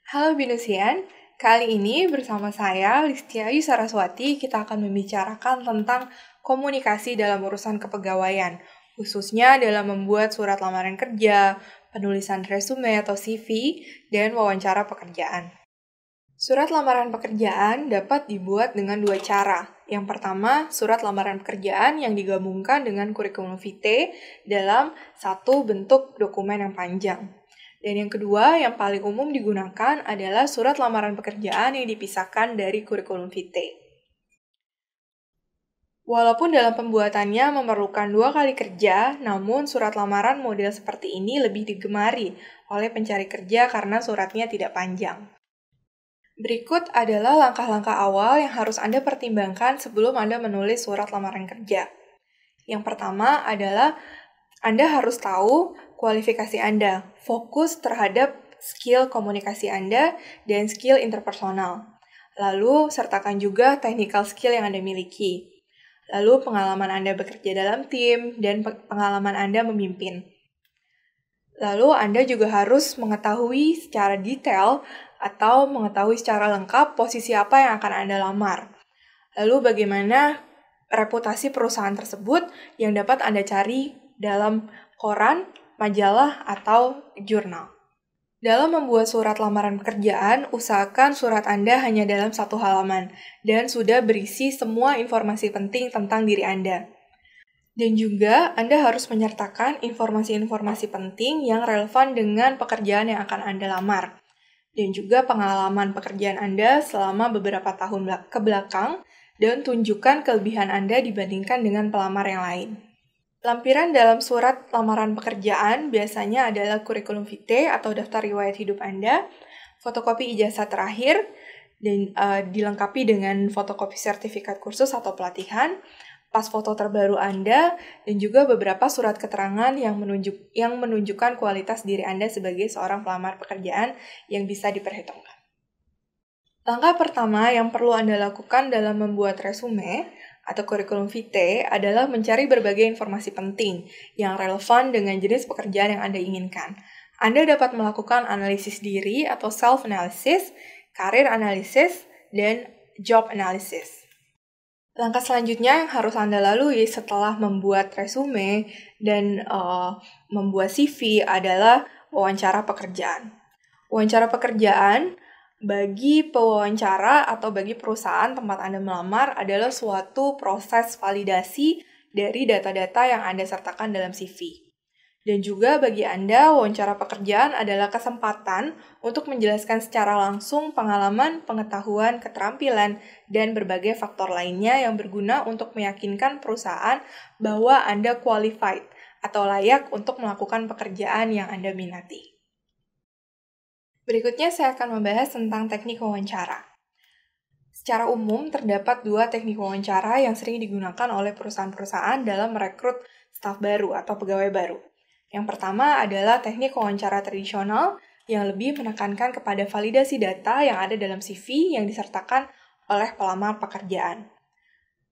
Halo Binusian, kali ini bersama saya Listia Saraswati kita akan membicarakan tentang komunikasi dalam urusan kepegawaian, khususnya dalam membuat surat lamaran kerja, penulisan resume atau CV, dan wawancara pekerjaan. Surat lamaran pekerjaan dapat dibuat dengan dua cara. Yang pertama, surat lamaran pekerjaan yang digabungkan dengan kurikulum vitae dalam satu bentuk dokumen yang panjang. Dan yang kedua, yang paling umum digunakan adalah surat lamaran pekerjaan yang dipisahkan dari kurikulum vitae. Walaupun dalam pembuatannya memerlukan 2 kali kerja, namun surat lamaran model seperti ini lebih digemari oleh pencari kerja karena suratnya tidak panjang. Berikut adalah langkah-langkah awal yang harus Anda pertimbangkan sebelum Anda menulis surat lamaran kerja. Yang pertama adalah Anda harus tahu kualifikasi Anda, fokus terhadap skill komunikasi Anda dan skill interpersonal. Lalu, sertakan juga technical skill yang Anda miliki. Lalu, pengalaman Anda bekerja dalam tim dan pengalaman Anda memimpin. Lalu, Anda juga harus mengetahui secara detail atau mengetahui secara lengkap posisi apa yang akan Anda lamar. Lalu, bagaimana reputasi perusahaan tersebut yang dapat Anda cari dalam koran, majalah, atau jurnal. Dalam membuat surat lamaran pekerjaan, usahakan surat Anda hanya dalam 1 halaman dan sudah berisi semua informasi penting tentang diri Anda. Dan juga Anda harus menyertakan informasi-informasi penting yang relevan dengan pekerjaan yang akan Anda lamar. Dan juga pengalaman pekerjaan Anda selama beberapa tahun ke belakang dan tunjukkan kelebihan Anda dibandingkan dengan pelamar yang lain. Lampiran dalam surat lamaran pekerjaan biasanya adalah kurikulum vitae atau daftar riwayat hidup Anda, fotokopi ijazah terakhir, dan dilengkapi dengan fotokopi sertifikat kursus atau pelatihan, pas foto terbaru Anda, dan juga beberapa surat keterangan yang menunjukkan kualitas diri Anda sebagai seorang pelamar pekerjaan yang bisa diperhitungkan. Langkah pertama yang perlu Anda lakukan dalam membuat resume atau kurikulum vitae adalah mencari berbagai informasi penting yang relevan dengan jenis pekerjaan yang Anda inginkan. Anda dapat melakukan analisis diri atau self-analysis, career analysis, dan job analysis. Langkah selanjutnya yang harus Anda lalui setelah membuat resume dan membuat CV adalah wawancara pekerjaan. Wawancara pekerjaan bagi pewawancara atau bagi perusahaan tempat Anda melamar adalah suatu proses validasi dari data-data yang Anda sertakan dalam CV. Dan juga bagi Anda, wawancara pekerjaan adalah kesempatan untuk menjelaskan secara langsung pengalaman, pengetahuan, keterampilan, dan berbagai faktor lainnya yang berguna untuk meyakinkan perusahaan bahwa Anda qualified atau layak untuk melakukan pekerjaan yang Anda minati. Berikutnya saya akan membahas tentang teknik wawancara. Secara umum, terdapat 2 teknik wawancara yang sering digunakan oleh perusahaan-perusahaan dalam merekrut staf baru atau pegawai baru. Yang pertama adalah teknik wawancara tradisional yang lebih menekankan kepada validasi data yang ada dalam CV yang disertakan oleh pelamar pekerjaan.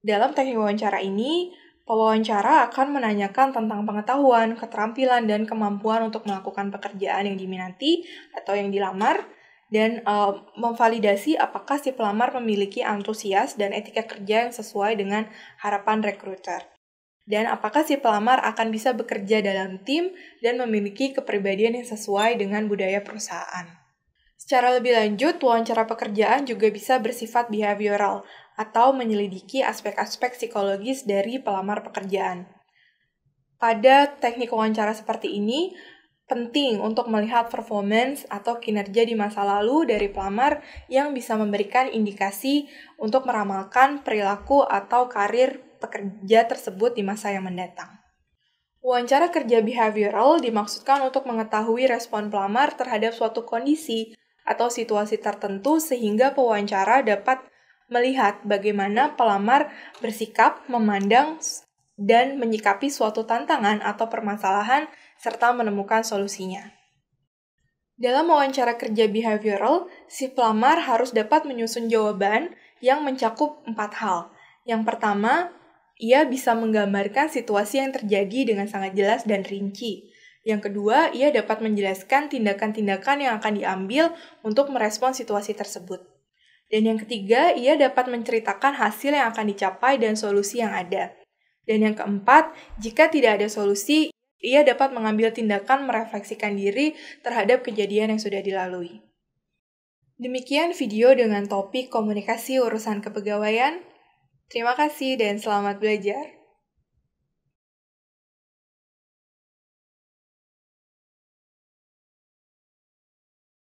Dalam teknik wawancara ini, pewawancara akan menanyakan tentang pengetahuan, keterampilan, dan kemampuan untuk melakukan pekerjaan yang diminati atau yang dilamar, dan memvalidasi apakah si pelamar memiliki antusias dan etika kerja yang sesuai dengan harapan rekruter. Dan apakah si pelamar akan bisa bekerja dalam tim dan memiliki kepribadian yang sesuai dengan budaya perusahaan. Secara lebih lanjut, wawancara pekerjaan juga bisa bersifat behavioral atau menyelidiki aspek-aspek psikologis dari pelamar pekerjaan. Pada teknik wawancara seperti ini, penting untuk melihat performance atau kinerja di masa lalu dari pelamar yang bisa memberikan indikasi untuk meramalkan perilaku atau karir pekerja tersebut di masa yang mendatang. Wawancara kerja behavioral dimaksudkan untuk mengetahui respon pelamar terhadap suatu kondisi atau situasi tertentu sehingga pewawancara dapat melihat bagaimana pelamar bersikap, memandang, dan menyikapi suatu tantangan atau permasalahan serta menemukan solusinya. Dalam wawancara kerja behavioral, si pelamar harus dapat menyusun jawaban yang mencakup 4 hal. Yang pertama, ia bisa menggambarkan situasi yang terjadi dengan sangat jelas dan rinci. Yang kedua, ia dapat menjelaskan tindakan-tindakan yang akan diambil untuk merespon situasi tersebut. Dan yang ketiga, ia dapat menceritakan hasil yang akan dicapai dan solusi yang ada. Dan yang keempat, jika tidak ada solusi, ia dapat mengambil tindakan merefleksikan diri terhadap kejadian yang sudah dilalui. Demikian video dengan topik komunikasi urusan kepegawaian. Terima kasih dan selamat belajar.